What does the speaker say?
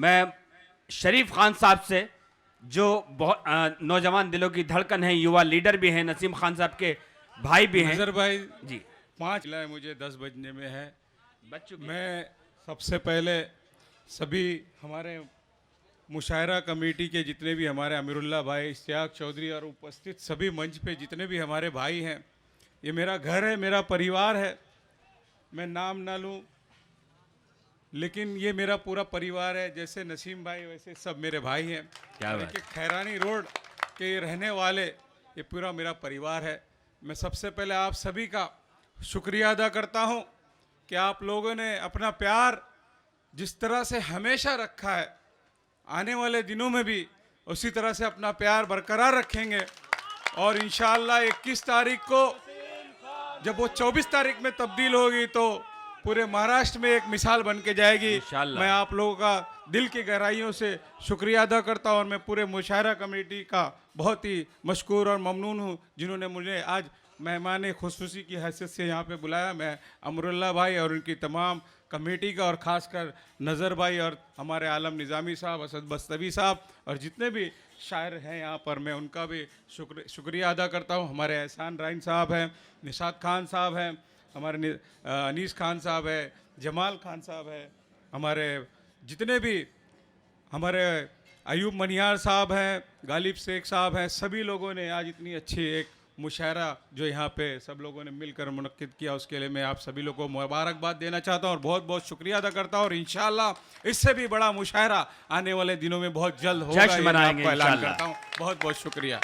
मैं शरीफ खान साहब से, जो बहुत नौजवान दिलों की धड़कन है, युवा लीडर भी हैं, नसीम खान साहब के भाई भी हैं। नजर भाई जी 5 जिला मुझे 10 बजने में है। बच्चों मैं सबसे पहले सभी हमारे मुशायरा कमेटी के जितने भी हमारे अमीरुल्लाह भाई, इश्तियाक चौधरी और उपस्थित सभी मंच पे जितने भी हमारे भाई हैं, ये मेरा घर है, मेरा परिवार है। मैं नाम ना लूं लेकिन ये मेरा पूरा परिवार है। जैसे नसीम भाई वैसे सब मेरे भाई हैं। क्या बात। खैरानी रोड के रहने वाले ये पूरा मेरा परिवार है। मैं सबसे पहले आप सभी का शुक्रिया अदा करता हूं कि आप लोगों ने अपना प्यार जिस तरह से हमेशा रखा है, आने वाले दिनों में भी उसी तरह से अपना प्यार बरकरार रखेंगे। और इंशाअल्लाह 21 तारीख को जब वो 24 तारीख में तब्दील होगी तो पूरे महाराष्ट्र में एक मिसाल बन के जाएगी। मैं आप लोगों का दिल की गहराइयों से शुक्रिया अदा करता हूँ और मैं पूरे मुशायरा कमेटी का बहुत ही मशकूर और ममनून हूँ जिन्होंने मुझे आज मेहमान खुसूसी की हैसियत से यहाँ पे बुलाया। मैं अमरुल्लाह भाई और उनकी तमाम कमेटी का और ख़ासकर नज़र भाई और हमारे आलम निज़ामी साहब, असद बस्तवी साहब और जितने भी शायर हैं यहाँ पर, मैं उनका भी शुक्रिया अदा करता हूँ। हमारे एहसान राइन साहब हैं, निशात खान साहब हैं, हमारे अनीस खान साहब है, जमाल खान साहब है, हमारे जितने भी हमारे अयूब मनियार साहब हैं, गालिब शेख साहब हैं, सभी लोगों ने आज इतनी अच्छी एक मुशायरा जो यहाँ पे सब लोगों ने मिलकर मुनक्किद किया, उसके लिए मैं आप सभी लोगों को मुबारकबाद देना चाहता हूँ और बहुत बहुत शुक्रिया अदा करता हूँ। और इंशाअल्लाह इससे भी बड़ा मुशायरा आने वाले दिनों में बहुत जल्द होगा, जश्न मनाएंगे ऐलान इंशाअल्लाह। करता हूँ। बहुत बहुत शुक्रिया।